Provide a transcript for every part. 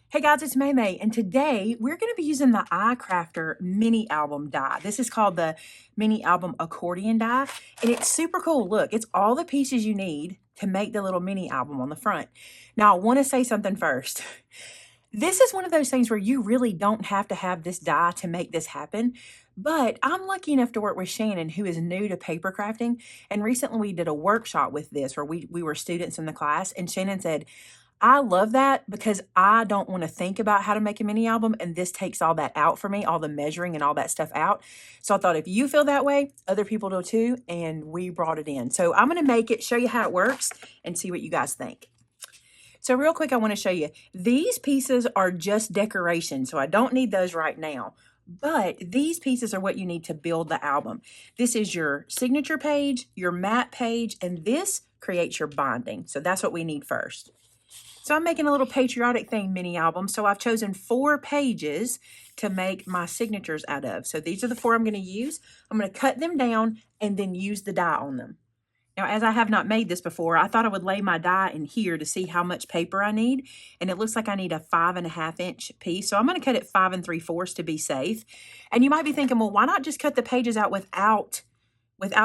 Hey guys, it's Maymay, and today we're going to be using the iCrafter mini album die. This is called the mini album accordion die, and it's super cool. Look, it's all the pieces you need to make the little mini album on the front. Now, I want to say something first. This is one of those things where you really don't have to have this die to make this happen. But I'm lucky enough to work with Shannon, who is new to paper crafting. And recently we did a workshop with this where we were students in the class, and Shannon said, I love that because I don't want to think about how to make a mini album, and this takes all that out for me, all the measuring and all that stuff out. So I thought if you feel that way, other people do too, and we brought it in. So I'm going to make it, show you how it works, and see what you guys think. So real quick, I want to show you, these pieces are just decoration, so I don't need those right now. But these pieces are what you need to build the album. This is your signature page, your mat page, and this creates your binding. So that's what we need first. So I'm making a little patriotic theme mini album. So I've chosen 4 pages to make my signatures out of. So these are the 4 I'm going to use. I'm going to cut them down and then use the die on them. Now, as I have not made this before, I thought I would lay my die in here to see how much paper I need. And it looks like I need a 5.5 inch piece. So I'm going to cut it 5 3/4 to be safe. And you might be thinking, well, why not just cut the pages out without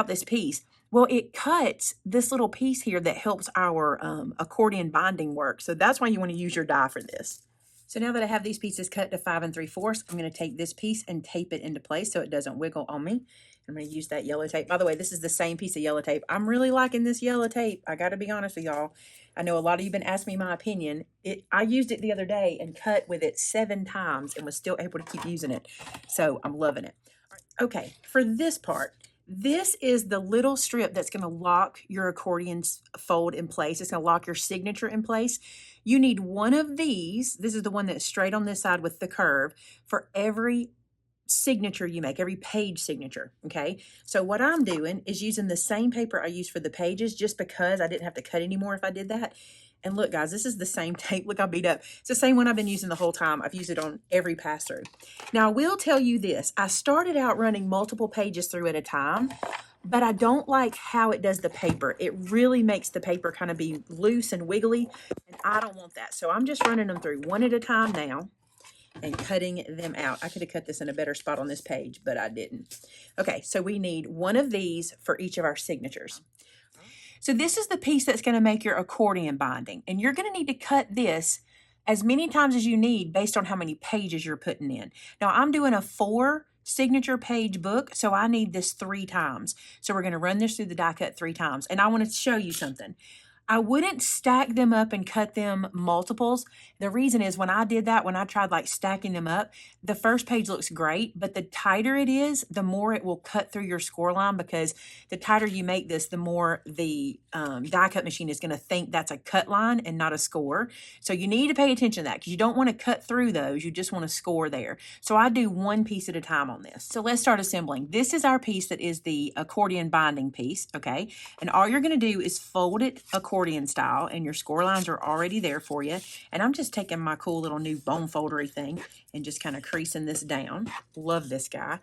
this piece? Well, it cuts this little piece here that helps our accordion binding work. So that's why you want to use your die for this. So now that I have these pieces cut to 5 3/4, I'm going to take this piece and tape it into place so it doesn't wiggle on me. I'm going to use that yellow tape. By the way, this is the same piece of yellow tape. I'm really liking this yellow tape. I got to be honest with y'all. I know a lot of you have been asking me my opinion. I used it the other day and cut with it 7 times and was still able to keep using it. So I'm loving it. Okay, for this part, this is the little strip that's going to lock your accordion's fold in place. It's going to lock your signature in place. You need one of these. This is the one that's straight on this side with the curve for every signature you make, every page signature, okay? So what I'm doing is using the same paper I used for the pages just because I didn't have to cut anymore if I did that. And look, guys, this is the same tape. Look, I beat up. It's the same one I've been using the whole time. I've used it on every pass through. Now, I will tell you this. I started out running multiple pages through at a time, but I don't like how it does the paper. It really makes the paper kind of be loose and wiggly, and I don't want that. So I'm just running them through one at a time now and cutting them out. I could have cut this in a better spot on this page, but I didn't. Okay, so we need one of these for each of our signatures. So this is the piece that's going to make your accordion binding, and you're going to need to cut this as many times as you need based on how many pages you're putting in. Now, I'm doing a 4 signature page book, so I need this 3 times. So we're going to run this through the die cut 3 times, and I want to show you something. I wouldn't stack them up and cut them multiples. The reason is when I did that, when I tried like stacking them up, the first page looks great, but the tighter it is, the more it will cut through your score line, because the tighter you make this, the more the die cut machine is going to think that's a cut line and not a score. So you need to pay attention to that because you don't want to cut through those. You just want to score there. So I do one piece at a time on this. So let's start assembling. This is our piece that is the accordion binding piece, okay? And all you're going to do is fold it accordion style, and your score lines are already there for you. And I'm just taking my cool little new bone foldery thing and just kind of creasing this down. Love this guy.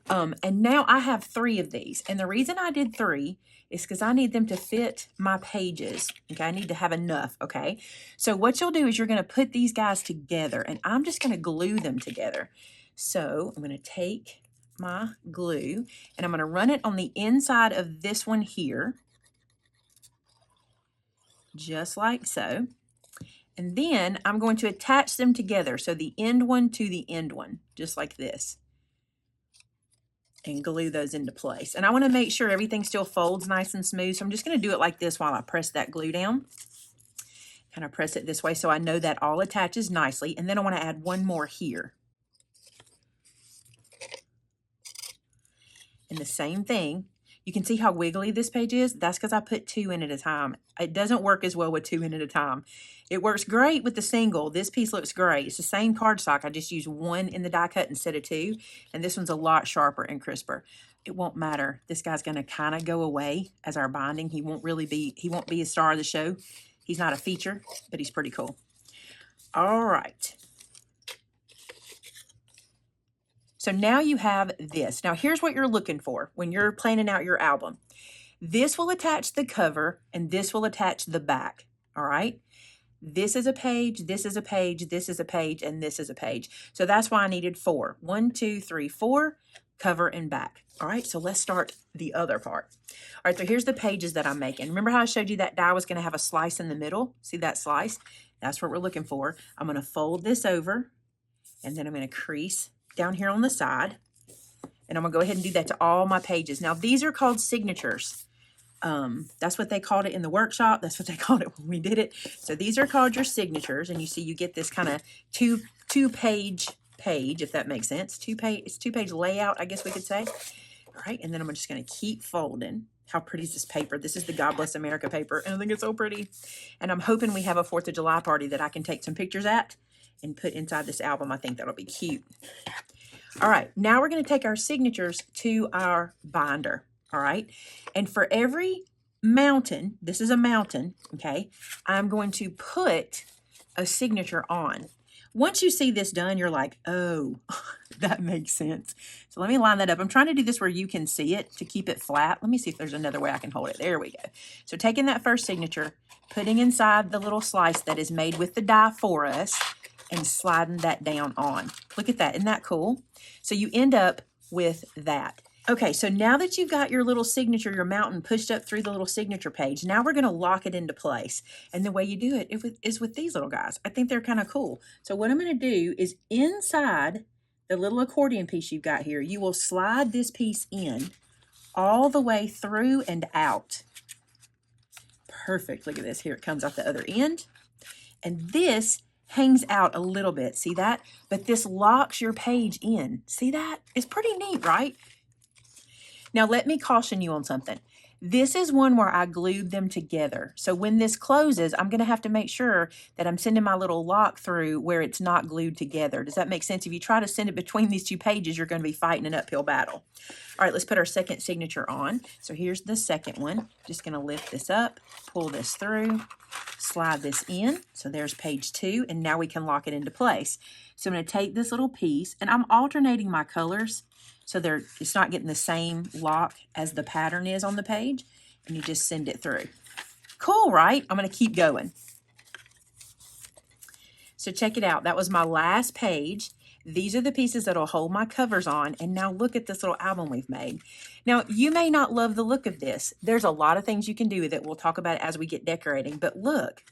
And now I have 3 of these. And the reason I did 3 is because I need them to fit my pages. Okay, I need to have enough, okay? So what you'll do is you're going to put these guys together, and I'm just going to glue them together. So I'm going to take my glue, and I'm going to run it on the inside of this one here, just like so. And then I'm going to attach them together. So the end one to the end one, just like this. And glue those into place. And I want to make sure everything still folds nice and smooth. So I'm just going to do it like this while I press that glue down. Kind of press it this way so I know that all attaches nicely. And then I want to add one more here. And the same thing. You can see how wiggly this page is. That's because I put 2 in at a time. It doesn't work as well with 2 in at a time. It works great with the single. This piece looks great. It's the same cardstock. I just use 1 in the die cut instead of 2. And this one's a lot sharper and crisper. It won't matter. This guy's going to kind of go away as our binding. He won't be a star of the show. He's not a feature, but he's pretty cool. All right. So now you have this. Now here's what you're looking for when you're planning out your album. This will attach the cover and this will attach the back, all right? This is a page, this is a page, this is a page, and this is a page. So that's why I needed 4. 1, 2, 3, 4, cover and back. All right, so let's start the other part. All right, so here's the pages that I'm making. Remember how I showed you that die was going to have a slice in the middle? See that slice? That's what we're looking for. I'm going to fold this over, and then I'm going to crease down here on the side. And I'm going to go ahead and do that to all my pages. Now, these are called signatures. That's what they called it in the workshop. That's what they called it when we did it. So these are called your signatures. And you see you get this kind of two-page page, if that makes sense. It's two-page layout, I guess we could say. All right, and then I'm just going to keep folding. How pretty is this paper? This is the God Bless America paper, and I think it's so pretty. And I'm hoping we have a 4th of July party that I can take some pictures at and put inside this album. I think that'll be cute. All right, now we're going to take our signatures to our binder, all right? And for every mountain, this is a mountain, okay, I'm going to put a signature on. Once you see this done, you're like, oh, that makes sense. So let me line that up. I'm trying to do this where you can see it to keep it flat. Let me see if there's another way I can hold it. There we go. So taking that first signature, putting inside the little slice that is made with the die for us, and sliding that down on. Look at that. Isn't that cool? So you end up with that. Okay, so now that you've got your little signature, your mountain pushed up through the little signature page, now we're going to lock it into place. And the way you do it is with these little guys. I think they're kind of cool. So what I'm going to do is inside the little accordion piece you've got here, you will slide this piece in all the way through and out. Perfect. Look at this. Here it comes out the other end. And this hangs out a little bit. See that? But this locks your page in. See that? It's pretty neat, right? Now, let me caution you on something. This is one where I glued them together. So when this closes, I'm going to have to make sure that I'm sending my little lock through where it's not glued together. Does that make sense? If you try to send it between these two pages, you're going to be fighting an uphill battle. All right, let's put our second signature on. So here's the second one. Just going to lift this up, pull this through, slide this in. So there's page 2, and now we can lock it into place. So I'm going to take this little piece, and I'm alternating my colors so it's not getting the same lock as the pattern is on the page, and you just send it through. Cool, right? I'm going to keep going. So check it out. That was my last page. These are the pieces that will hold my covers on, and now look at this little album we've made. Now, you may not love the look of this. There's a lot of things you can do with it. We'll talk about it as we get decorating, but look,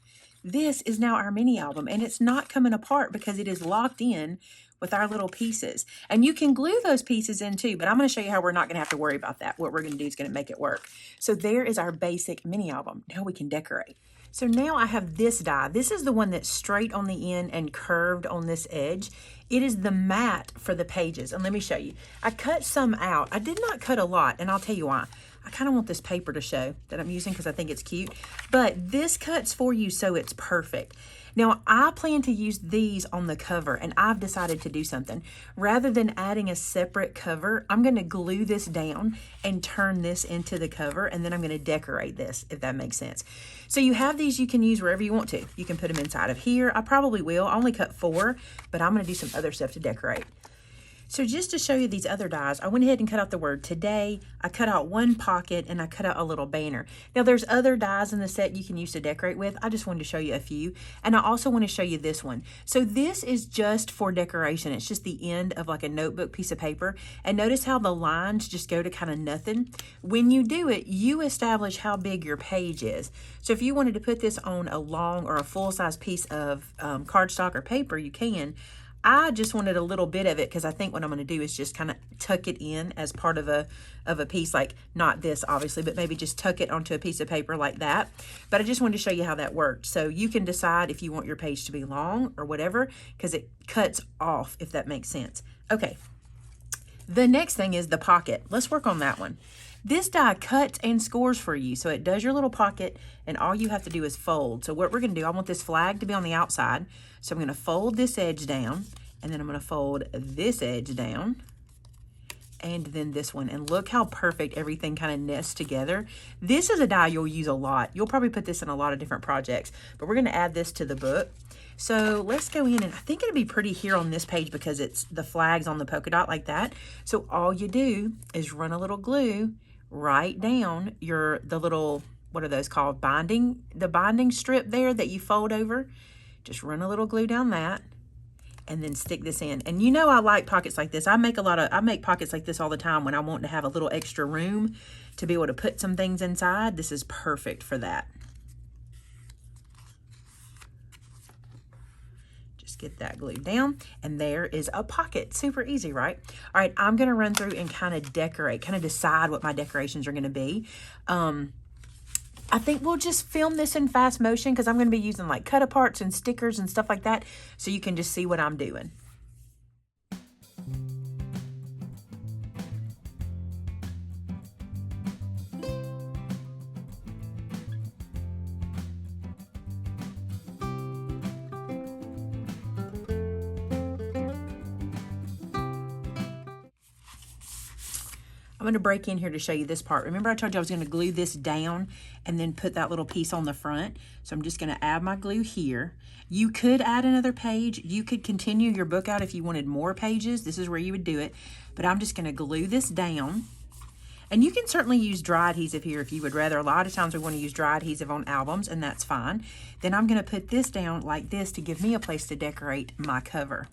this is now our mini album, and it's not coming apart because it is locked in with our little pieces. And you can glue those pieces in too, but I'm going to show you how we're not going to have to worry about that. What we're going to do is going to make it work. So there is our basic mini album. Now we can decorate. So now I have this die. This is the one that's straight on the end and curved on this edge. It is the mat for the pages. And let me show you. I cut some out. I did not cut a lot, and I'll tell you why. I kind of want this paper to show that I'm using because I think it's cute. But this cuts for you so it's perfect. Now, I plan to use these on the cover, and I've decided to do something. Rather than adding a separate cover, I'm going to glue this down and turn this into the cover, and then I'm going to decorate this, if that makes sense. So you have these you can use wherever you want to. You can put them inside of here. I probably will. I only cut 4, but I'm going to do some other stuff to decorate. So just to show you these other dies, I went ahead and cut out the word today. I cut out one pocket, and I cut out a little banner. Now there's other dies in the set you can use to decorate with. I just wanted to show you a few. And I also want to show you this one. So this is just for decoration. It's just the end of like a notebook piece of paper. And notice how the lines just go to kind of nothing. When you do it, you establish how big your page is. So if you wanted to put this on a long or a full-size piece of cardstock or paper, you can. I just wanted a little bit of it because I think what I'm going to do is just kind of tuck it in as part of a piece, like not this obviously, but maybe just tuck it onto a piece of paper like that. But I just wanted to show you how that worked. So you can decide if you want your page to be long or whatever, because it cuts off, if that makes sense. Okay, the next thing is the pocket. Let's work on that one. This die cuts and scores for you. So it does your little pocket, and all you have to do is fold. So what we're going to do, I want this flag to be on the outside. So I'm going to fold this edge down, and then I'm going to fold this edge down, and then this one. And look how perfect everything kind of nests together. This is a die you'll use a lot. You'll probably put this in a lot of different projects, but we're going to add this to the book. So let's go in, and I think it'll be pretty here on this page because it's the flags on the polka dot like that. So all you do is run a little glue right down the little what are those called? Binding, the binding strip there that you fold over. Just run a little glue down that and then stick this in. And you know I like pockets like this. I make pockets like this all the time when I want to have a little extra room to be able to put some things inside. This is perfect for that. Just get that glued down, and there is a pocket. Super easy, right? All right, I'm gonna run through and kind of decorate, kind of decide what my decorations are gonna be. I think we'll just film this in fast motion because I'm going to be using like cut aparts and stickers and stuff like that, so you can just see what I'm doing. I'm going to break in here to show you this part. Remember I told you I was going to glue this down and then put that little piece on the front. So I'm just going to add my glue here. You could add another page. You could continue your book out if you wanted more pages. This is where you would do it. But I'm just going to glue this down. And you can certainly use dry adhesive here if you would rather. A lot of times we want to use dry adhesive on albums, and that's fine. Then I'm going to put this down like this to give me a place to decorate my cover.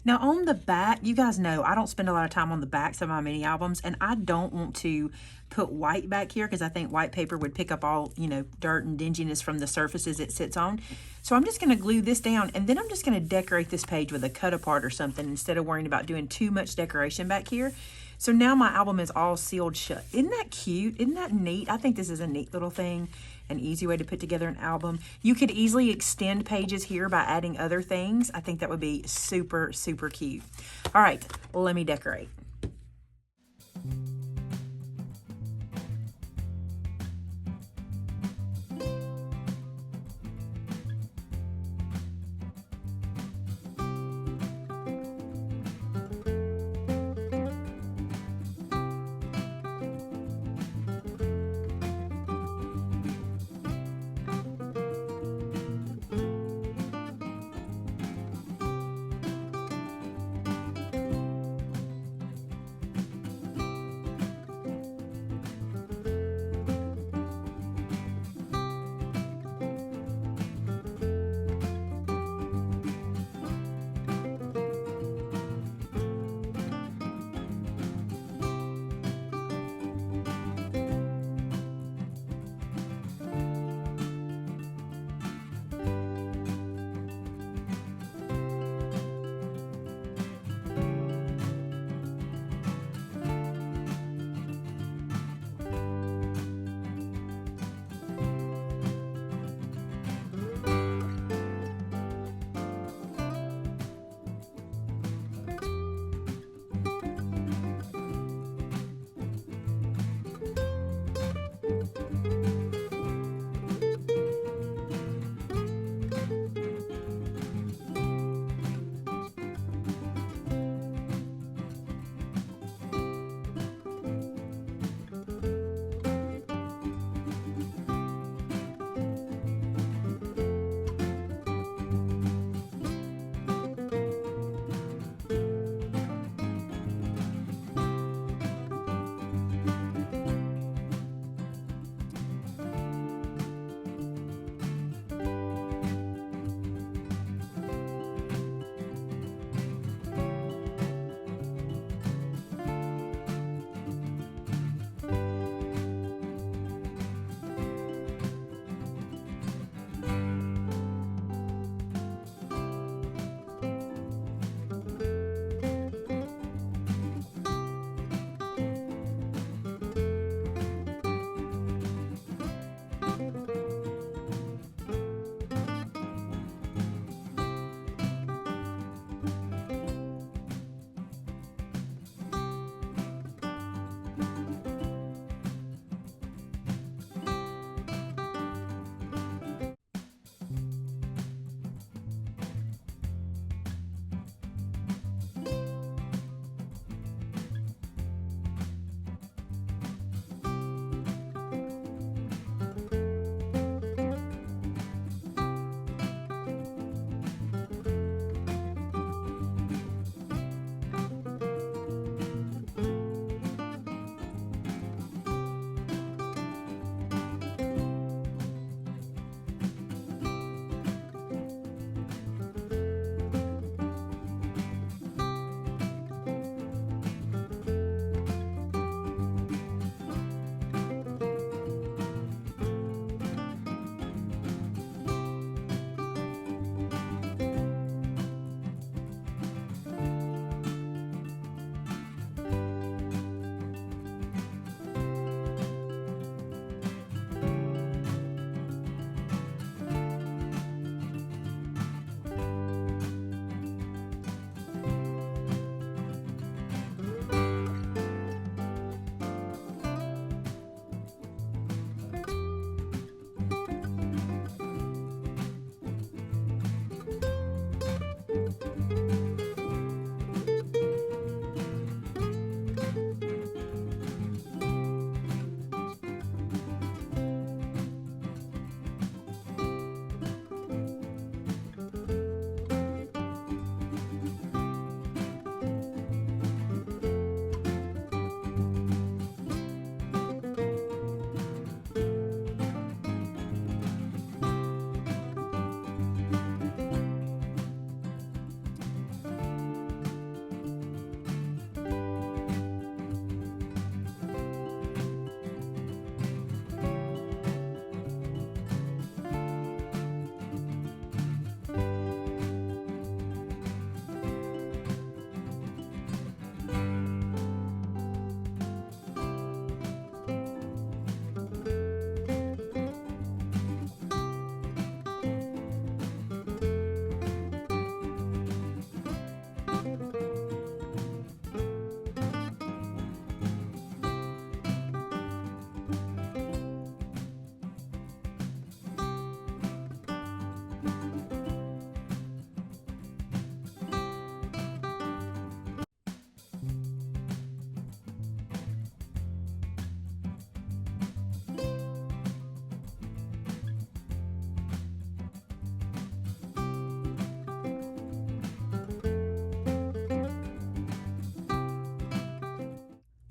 Now on the back, you guys know I don't spend a lot of time on the backs of my mini albums, and I don't want to put white back here because I think white paper would pick up all, you know, dirt and dinginess from the surfaces it sits on. So I'm just going to glue this down, and then I'm just going to decorate this page with a cut apart or something instead of worrying about doing too much decoration back here. So now my album is all sealed shut. Isn't that cute? Isn't that neat? I think this is a neat little thing, an easy way to put together an album. You could easily extend pages here by adding other things. I think that would be super, super cute. All right, let me decorate.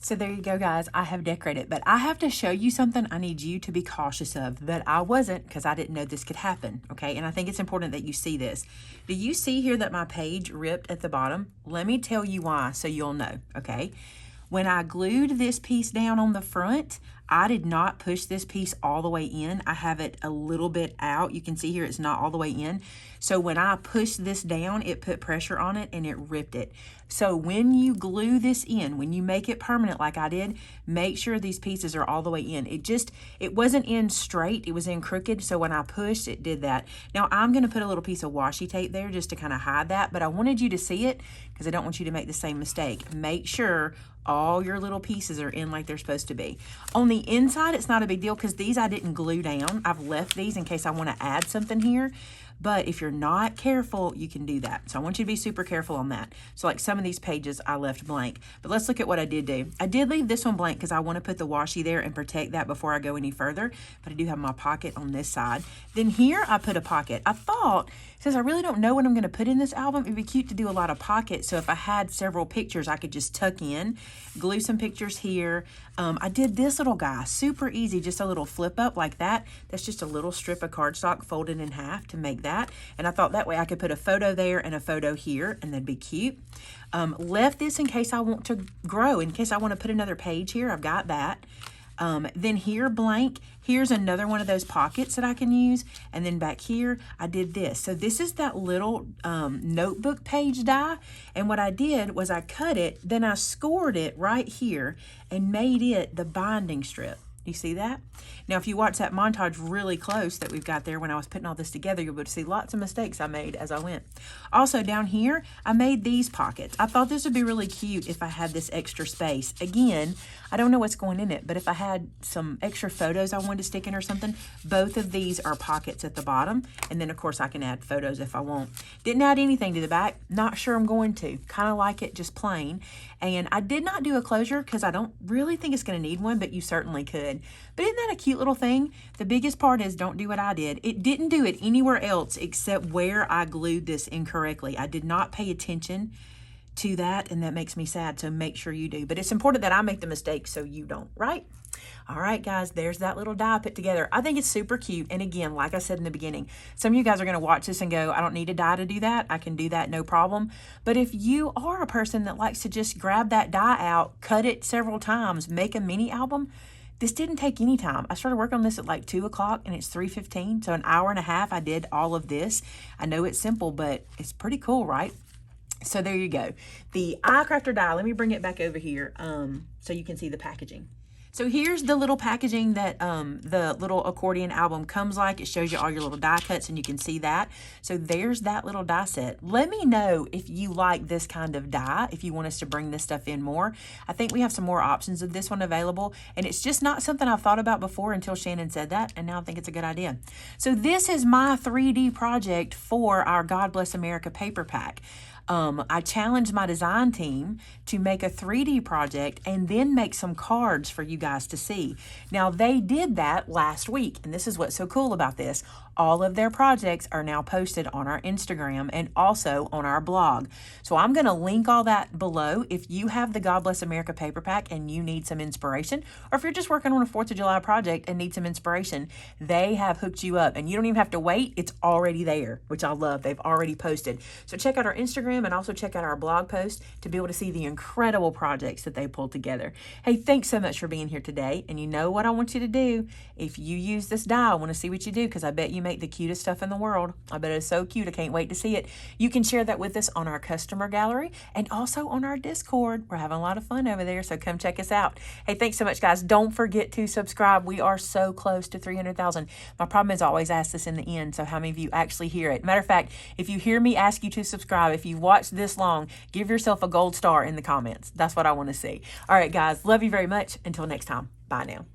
So there you go, guys. I have decorated, but I have to show you something I need you to be cautious of, but I wasn't because I didn't know this could happen, okay? And I think it's important that you see this. Do you see here that my page ripped at the bottom? Let me tell you why so you'll know, okay? When I glued this piece down on the front, I did not push this piece all the way in. I have it a little bit out. You can see here it's not all the way in. So when I pushed this down, it put pressure on it and it ripped it. So when you glue this in, when you make it permanent like I did, make sure these pieces are all the way in. It wasn't in straight, it was in crooked. So when I pushed, it did that. Now I'm gonna put a little piece of washi tape there just to kind of hide that, but I wanted you to see it because I don't want you to make the same mistake. Make sure all your little pieces are in like they're supposed to be. On the inside, it's not a big deal because these I didn't glue down. I've left these in case I want to add something here. But if you're not careful, you can do that. So I want you to be super careful on that. So like some of these pages I left blank. But let's look at what I did do. I did leave this one blank because I want to put the washi there and protect that before I go any further. But I do have my pocket on this side. Then here I put a pocket. I thought, since I really don't know what I'm going to put in this album, it'd be cute to do a lot of pockets. So if I had several pictures, I could just tuck in, glue some pictures here. I did this little guy, super easy, just a little flip up like that. That's just a little strip of cardstock folded in half to make that. And I thought that way I could put a photo there and a photo here, and that'd be cute. Left this in case I want to grow, in case I want to put another page here. I've got that. Then here blank, here's another one of those pockets that I can use. And then back here, I did this. So this is that little notebook page die. And what I did was I cut it, then I scored it right here and made it the binding strip. You see that? Now, if you watch that montage really close that we've got there when I was putting all this together, you'll be able to see lots of mistakes I made as I went. Also, down here, I made these pockets. I thought this would be really cute if I had this extra space. Again, I don't know what's going in it, but if I had some extra photos I wanted to stick in or something, both of these are pockets at the bottom. And then, of course, I can add photos if I want. Didn't add anything to the back. Not sure I'm going to. Kind of like it just plain. And I did not do a closure because I don't really think it's going to need one, but you certainly could. But isn't that a cute little thing? The biggest part is don't do what I did. It didn't do it anywhere else except where I glued this incorrectly. I did not pay attention to that, and that makes me sad, so make sure you do. But it's important that I make the mistake so you don't, right? All right, guys, there's that little die put together. I think it's super cute. And again, like I said in the beginning, some of you guys are going to watch this and go, I don't need a die to do that. I can do that, no problem. But if you are a person that likes to just grab that die out, cut it several times, make a mini album, this didn't take any time. I started working on this at like 2 o'clock and it's 3:15. So an hour and a half, I did all of this. I know it's simple, but it's pretty cool, right? So there you go. The iCrafter die, let me bring it back over here so you can see the packaging. So here's the little packaging that the little accordion album comes like. It shows you all your little die cuts and you can see that. So there's that little die set. Let me know if you like this kind of die, if you want us to bring this stuff in more. I think we have some more options of this one available, and it's just not something I've thought about before until Shannon said that, and now I think it's a good idea. So this is my 3D project for our God Bless America paper pack. I challenged my design team to make a 3D project and then make some cards for you guys to see. Now, they did that last week, and this is what's so cool about this. All of their projects are now posted on our Instagram and also on our blog. So I'm going to link all that below. If you have the God Bless America paper pack and you need some inspiration, or if you're just working on a 4th of July project and need some inspiration, they have hooked you up and you don't even have to wait. It's already there, which I love. They've already posted. So check out our Instagram and also check out our blog post to be able to see the incredible projects that they pulled together. Hey, thanks so much for being here today. And you know what I want you to do? If you use this die, I want to see what you do, because I bet you make the cutest stuff in the world. I bet it's so cute. I can't wait to see it. You can share that with us on our customer gallery and also on our Discord. We're having a lot of fun over there, so come check us out. Hey, thanks so much, guys. Don't forget to subscribe. We are so close to 300,000. My problem is I always ask this in the end, so how many of you actually hear it? Matter of fact, if you hear me ask you to subscribe, if you've watched this long, give yourself a gold star in the comments. That's what I want to see. All right, guys. Love you very much. Until next time. Bye now.